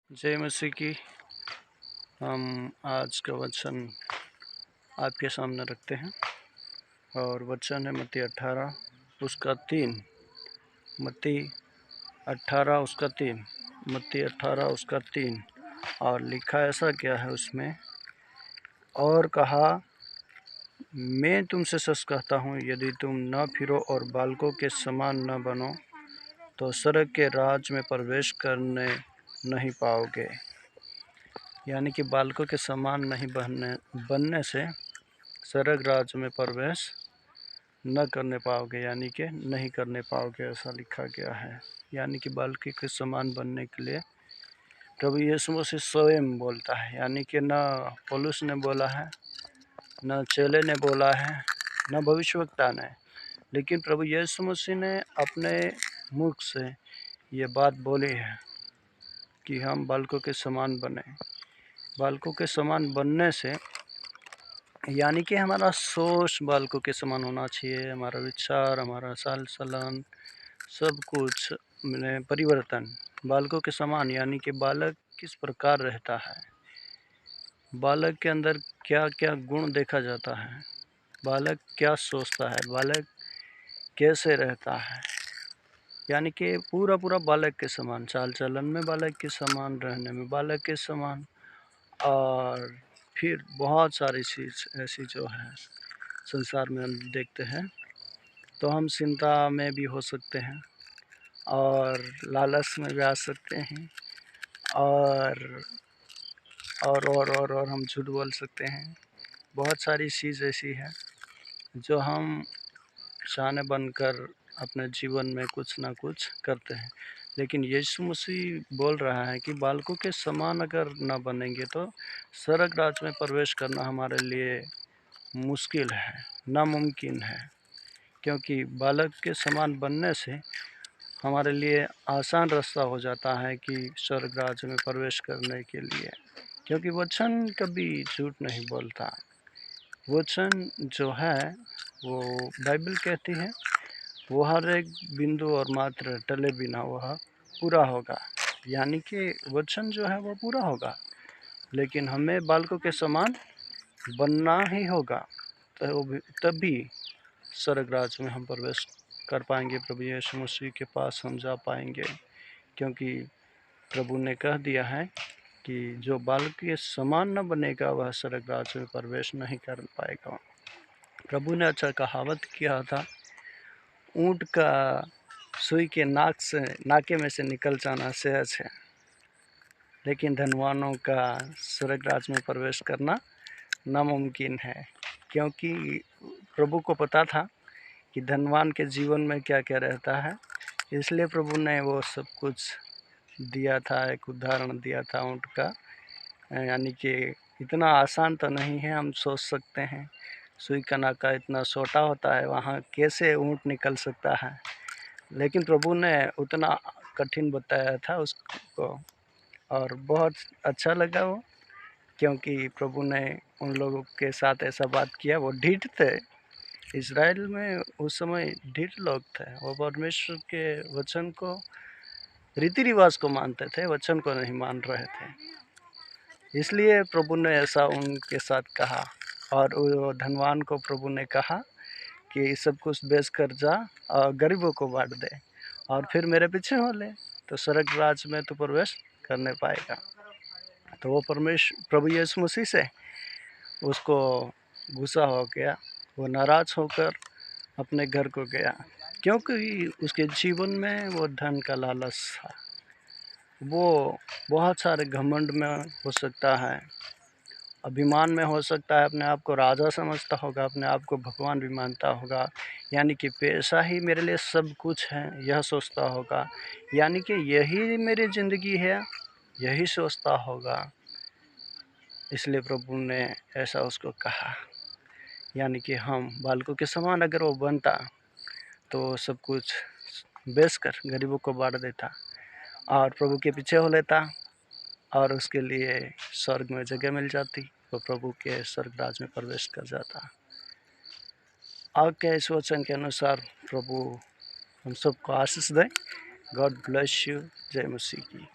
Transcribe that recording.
जय मसीह की। हम आज का वचन आपके सामने रखते हैं और वचन है मत्ती 18 उसका 3। मत्ती 18 उसका 3। मत्ती 18 उसका 3। और लिखा ऐसा क्या है उसमें, और कहा, मैं तुमसे सच कहता हूँ, यदि तुम न फिरो और बालकों के समान न बनो तो स्वर्ग के राज में प्रवेश करने नहीं पाओगे। यानी कि बालकों के समान नहीं बनने से स्वर्ग राज में प्रवेश न करने पाओगे, यानी कि नहीं करने पाओगे, ऐसा लिखा गया है। यानी कि बालकों के समान बनने के लिए प्रभु यीशु मसीह स्वयं बोलता है, यानी कि न पौलुस ने बोला है, न चेले ने बोला है, न भविष्यवक्ता ने, लेकिन प्रभु यीशु मसीह ने अपने मुख से ये बात बोली है कि हम बालकों के समान बने। बालकों के समान बनने से यानी कि हमारा सोच बालकों के समान होना चाहिए, हमारा विचार, हमारा चाल चलन, सब कुछ में परिवर्तन बालकों के समान। यानी कि बालक किस प्रकार रहता है, बालक के अंदर क्या क्या गुण देखा जाता है, बालक क्या सोचता है, बालक कैसे रहता है, यानी कि पूरा बालक के समान, चाल चलन में बालक के समान, रहने में बालक के समान। और फिर बहुत सारी चीज़ ऐसी जो है संसार में हम देखते हैं, तो हम चिंता में भी हो सकते हैं और लालच में भी आ सकते हैं और हम झूठ बोल सकते हैं। बहुत सारी चीज़ ऐसी है जो हम शान बनकर अपने जीवन में कुछ ना कुछ करते हैं, लेकिन यीशु मसीह बोल रहा है कि बालकों के समान अगर न बनेंगे तो स्वर्ग राज्य में प्रवेश करना हमारे लिए मुश्किल है, नामुमकिन है। क्योंकि बालक के समान बनने से हमारे लिए आसान रास्ता हो जाता है कि स्वर्ग राज्य में प्रवेश करने के लिए, क्योंकि वचन कभी झूठ नहीं बोलता। वचन जो है वो बाइबल कहती है वो हर एक बिंदु और मात्र टले बिना वह पूरा होगा, यानी कि वचन जो है वो पूरा होगा, लेकिन हमें बालकों के समान बनना ही होगा, तो तभी स्वर्ग राज्य में हम प्रवेश कर पाएंगे, प्रभु यीशु मसीह के पास हम जा पाएंगे। क्योंकि प्रभु ने कह दिया है कि जो बालक के समान न बनेगा वह स्वर्ग राज्य में प्रवेश नहीं कर पाएगा। प्रभु ने अच्छा कहावत किया था, ऊँट का सुई के नाके में से निकल जाना सहज है, लेकिन धनवानों का स्वर्ग राज्य में प्रवेश करना नामुमकिन है। क्योंकि प्रभु को पता था कि धनवान के जीवन में क्या क्या रहता है, इसलिए प्रभु ने वो सब कुछ दिया था, एक उदाहरण दिया था ऊँट का। यानी कि इतना आसान तो नहीं है, हम सोच सकते हैं सुई का नाका इतना छोटा होता है, वहाँ कैसे ऊँट निकल सकता है, लेकिन प्रभु ने उतना कठिन बताया था उसको। और बहुत अच्छा लगा वो, क्योंकि प्रभु ने उन लोगों के साथ ऐसा बात किया। वो ढीठ थे, इज़राइल में उस समय ढीठ लोग थे, वो परमेश्वर के वचन को, रीति रिवाज को मानते थे, वचन को नहीं मान रहे थे, इसलिए प्रभु ने ऐसा उनके साथ कहा। और वो धनवान को प्रभु ने कहा कि सब कुछ बेच कर जा और गरीबों को बांट दे और फिर मेरे पीछे हो ले, तो स्वर्ग राज में तो प्रवेश करने पाएगा। तो वो प्रभु यीशु मसीह से उसको गुस्सा हो गया, वो नाराज़ होकर अपने घर को गया, क्योंकि उसके जीवन में वो धन का लालच था। वो बहुत सारे घमंड में हो सकता है, अभिमान में हो सकता है, अपने आप को राजा समझता होगा, अपने आप को भगवान भी मानता होगा, यानी कि पैसा ही मेरे लिए सब कुछ है यह सोचता होगा, यानी कि यही मेरी ज़िंदगी है यही सोचता होगा। इसलिए प्रभु ने ऐसा उसको कहा, यानी कि हम बालकों के समान अगर वो बनता तो सब कुछ बेचकर गरीबों को बांट देता और प्रभु के पीछे हो लेता और उसके लिए स्वर्ग में जगह मिल जाती, वो प्रभु के स्वर्ग राज में प्रवेश कर जाता। आपके इस वचन के अनुसार प्रभु हम सबको आशीष दें। God bless you. जय मसीह की।